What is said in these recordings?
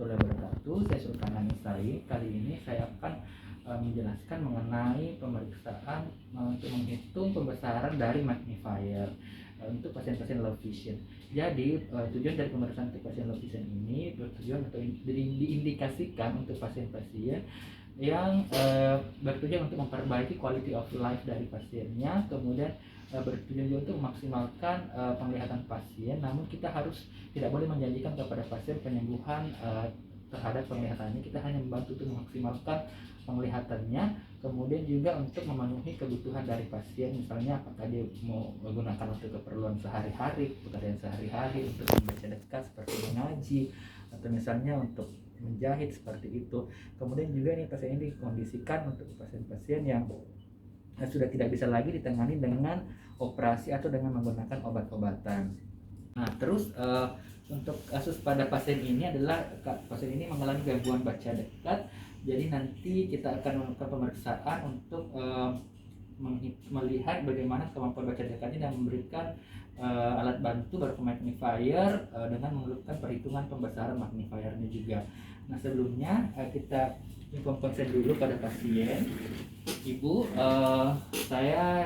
warahmatullahi wabarakatuh. Saya Sultan Anisai. Kali ini saya akan menjelaskan mengenai pemeriksaan untuk menghitung pembesaran dari magnifier untuk pasien-pasien low vision. Jadi tujuan dari pemeriksaan untuk pasien low vision ini bertujuan atau diindikasikan untuk pasien-pasien yang bertujuan untuk memperbaiki quality of life dari pasiennya, kemudian bertujuan juga untuk memaksimalkan penglihatan pasien. Namun kita tidak boleh menjanjikan kepada pasien penyembuhan terhadap penglihatannya. Kita hanya membantu untuk memaksimalkan penglihatannya, kemudian juga untuk memenuhi kebutuhan dari pasien, misalnya apakah dia mau menggunakan untuk keperluan sehari-hari, pekerjaan sehari-hari, untuk membaca dekat seperti mengaji, atau misalnya untuk menjahit seperti itu. Kemudian juga nih pasien ini dikondisikan untuk pasien-pasien yang sudah tidak bisa lagi ditangani dengan operasi atau dengan menggunakan obat-obatan. Nah, terus untuk kasus pada pasien ini adalah pasien ini mengalami gangguan baca dekat. Jadi nanti kita akan melakukan pemeriksaan untuk melihat bagaimana kemampuan baca dekatnya dan memberikan alat bantu berupa magnifier dengan melakukan perhitungan pembesaran magnifiernya juga. Nah, sebelumnya kita konsen dulu pada pasien. Ibu, saya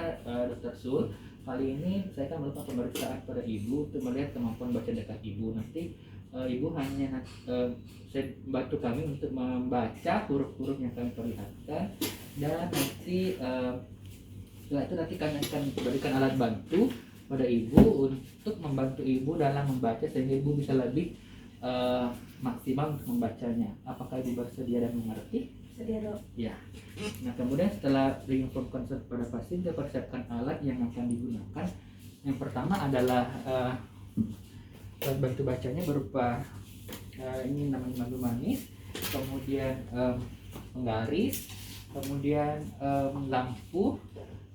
Dr. Sul. Kali ini saya akan melakukan pemeriksaan pada ibu untuk melihat kemampuan baca dekat ibu. Nanti ibu hanya saya bantu kami untuk membaca huruf-huruf yang kami perlihatkan, dan nanti setelah itu nanti kami akan berikan alat bantu pada ibu untuk membantu ibu dalam membaca sehingga ibu bisa lebih maksimal untuk membacanya. Apakah ibu bersedia dan mengerti? Sedia, Dok. Ya. Nah, kemudian setelah diinformasikan pada pasien, kita persiapkan alat yang akan digunakan. Yang pertama adalah alat bantu bacanya berupa ini namanya madu manis, kemudian penggaris, kemudian lampu,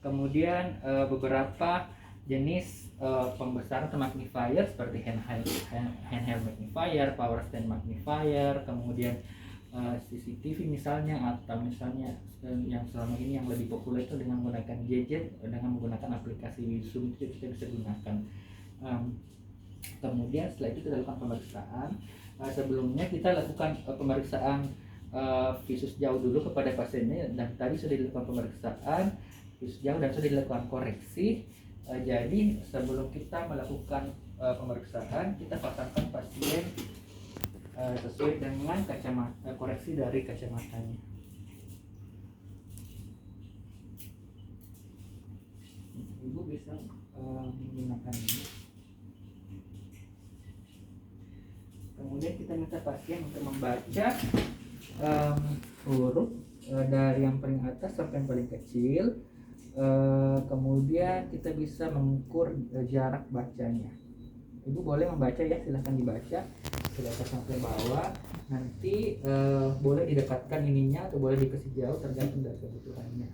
kemudian beberapa jenis pembesaran atau magnifier seperti handheld magnifier, power stand magnifier, kemudian CCTV misalnya, atau misalnya yang selama ini yang lebih populer itu dengan menggunakan gadget, dengan menggunakan aplikasi Zoom itu kita bisa gunakan. Kemudian setelah itu kita lakukan pemeriksaan. Sebelumnya kita lakukan pemeriksaan visus jauh dulu kepada pasiennya, dan tadi sudah dilakukan pemeriksaan visus jauh dan sudah dilakukan koreksi. Jadi sebelum kita melakukan pemeriksaan, kita pasangkan pasien sesuai dengan kacamata, koreksi dari kacamatanya. Ibu bisa menggunakan ini. Kemudian kita minta pasien untuk membaca huruf dari yang paling atas sampai yang paling kecil. Kemudian kita bisa mengukur jarak bacanya. Ibu boleh membaca ya, silahkan dibaca dari atas sampai bawah. Nanti boleh didekatkan ininya atau boleh dikasih jauh tergantung dari kebutuhannya.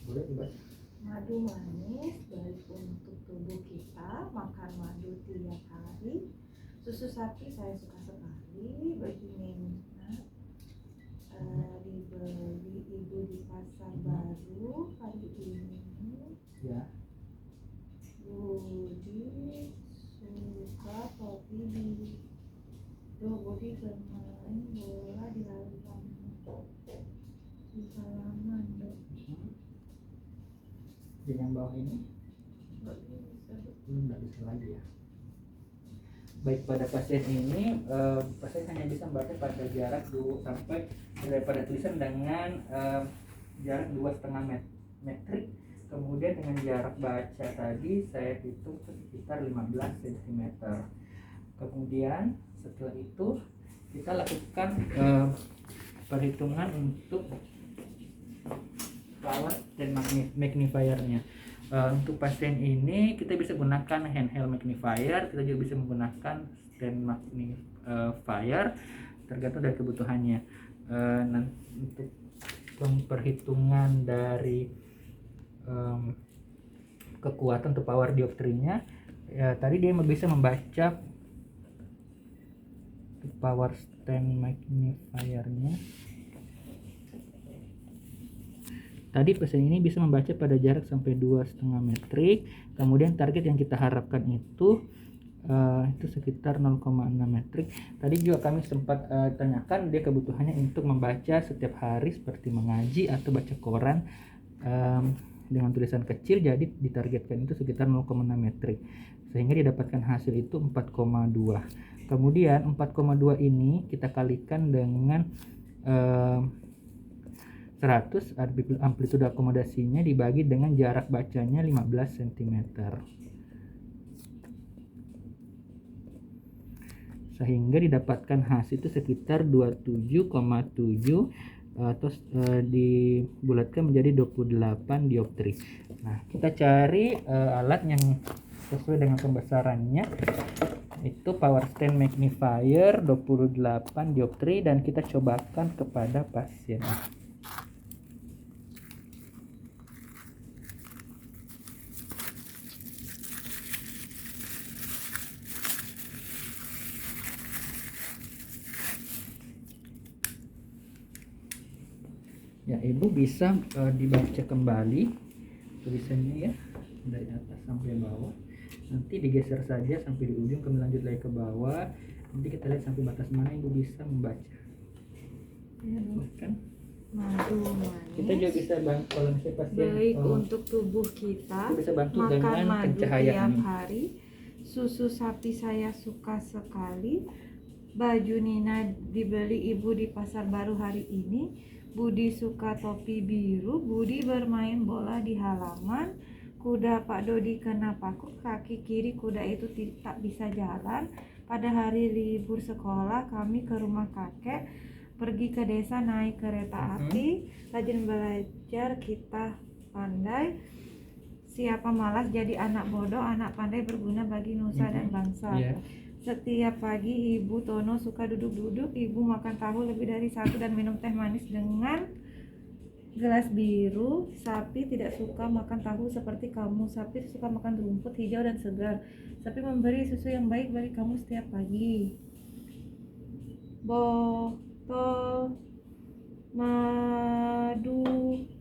Boleh dibaca. Madu manis baik untuk tubuh kita, makan madu tiap hari. Susu sapi saya suka sekali, begini minyak dibeli ibu di pasar baru hari ini. Ya. Budi suka kopi Budi bermain bola di halaman. Di yang bawah ini nggak bisa lagi ya. Baik, pada pasien ini pasien hanya bisa membaca pada jarak 2 sampai daripada tulisan dengan jarak 2,5 metrik. Kemudian dengan jarak baca tadi saya hitung sekitar 15 cm. Kemudian setelah itu kita lakukan perhitungan untuk power dan magnifiernya. Untuk pasien ini kita bisa gunakan handheld magnifier, kita juga bisa menggunakan stand magnifier tergantung dari kebutuhannya. Untuk perhitungan dari kekuatan atau power dioptrinya, tadi dia bisa membaca power stand magnifiernya. Tadi pasien ini bisa membaca pada jarak sampai 2,5 metrik. Kemudian target yang kita harapkan itu itu sekitar 0,6 metrik. Tadi juga kami sempat tanyakan dia kebutuhannya untuk membaca setiap hari seperti mengaji atau baca koran dengan tulisan kecil, jadi ditargetkan itu sekitar 0,6 metrik sehingga didapatkan hasil itu 4,2. Kemudian 4,2 ini kita kalikan dengan 100, amplitude akomodasinya dibagi dengan jarak bacanya 15 cm. Sehingga didapatkan hasil itu sekitar 27,7 atau dibulatkan menjadi 28 dioptri. Nah, kita cari alat yang sesuai dengan pembesarannya, itu power stand magnifier 28 dioptri, dan kita cobakan kepada pasien. Ya, ibu bisa dibaca kembali tulisannya ya, dari atas sampai bawah. Nanti digeser saja sampai di ujung, kami lanjut lagi ke bawah. Nanti kita lihat sampai batas mana ibu bisa membaca. Ya, Kan? madu manis. Kita juga bisa bantu kalau misalnya pasien Baik untuk tubuh kita. kita bisa bantu Makan dengan madu pencahayaan tiap ini. hari. Susu sapi saya suka sekali. Baju Nina dibeli ibu di pasar baru hari ini. Budi suka topi biru. Budi bermain bola di halaman. Kuda Pak Dodi kena paku, kaki kiri kuda itu tak bisa jalan. Pada hari libur sekolah kami ke rumah kakek, pergi ke desa naik kereta api. Rajin belajar kita pandai. Siapa malas jadi anak bodoh, anak pandai berguna bagi nusa dan bangsa. Iya. Setiap pagi Ibu Tono suka duduk-duduk. Ibu makan tahu lebih dari satu dan minum teh manis dengan gelas biru. Sapi tidak suka makan tahu seperti kamu. Sapi suka makan rumput hijau dan segar. Sapi memberi susu yang baik bagi kamu setiap pagi. Botol madu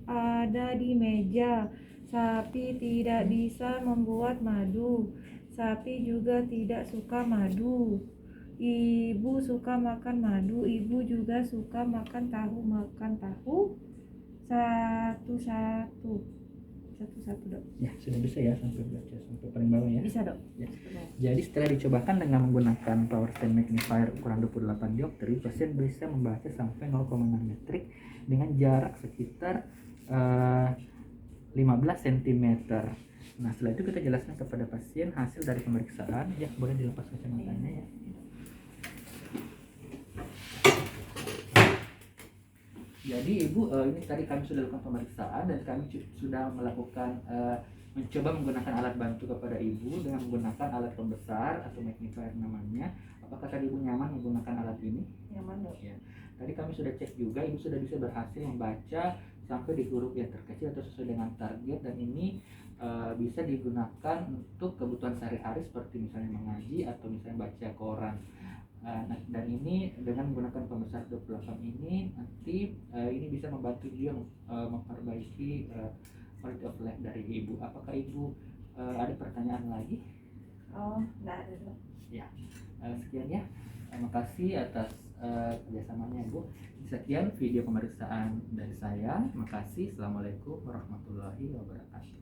ada di meja. Sapi tidak bisa membuat madu. Sapi juga tidak suka madu. Ibu suka makan madu. Ibu juga suka makan tahu. Makan tahu. Satu-satu dok. Ya, sudah bisa ya sampai baca sampai paling bawah ya. Bisa dok. Ya. Jadi setelah dicobakan dengan menggunakan power stand magnifier ukuran 28 dioptri, pasien bisa membaca sampai 0,6 metrik dengan jarak sekitar 15 cm. Nah, setelah itu kita jelaskan kepada pasien hasil dari pemeriksaan. Ya, boleh dilepas kacamatanya ya. Jadi ibu, ini tadi kami sudah lakukan pemeriksaan dan kami sudah melakukan mencoba menggunakan alat bantu kepada ibu dengan menggunakan alat pembesar atau magnifier namanya. Apakah tadi ibu nyaman menggunakan alat ini? Nyaman dok. Ya. Tadi kami sudah cek juga, ibu sudah bisa berhasil membaca sampai di huruf yang terkecil atau sesuai dengan target, dan ini bisa digunakan untuk kebutuhan sehari-hari seperti misalnya mengaji atau misalnya baca koran. Dan ini dengan menggunakan pembesar 28 ini nanti ini bisa membantu juga memperbaiki quality of life dari ibu. Apakah ibu ada pertanyaan lagi? Oh, enggak ada dok. Ya, sekian ya. Terima kasih atas kerjasamanya ibu. Sekian video pemeriksaan dari saya. Terima kasih. Assalamualaikum warahmatullahi wabarakatuh.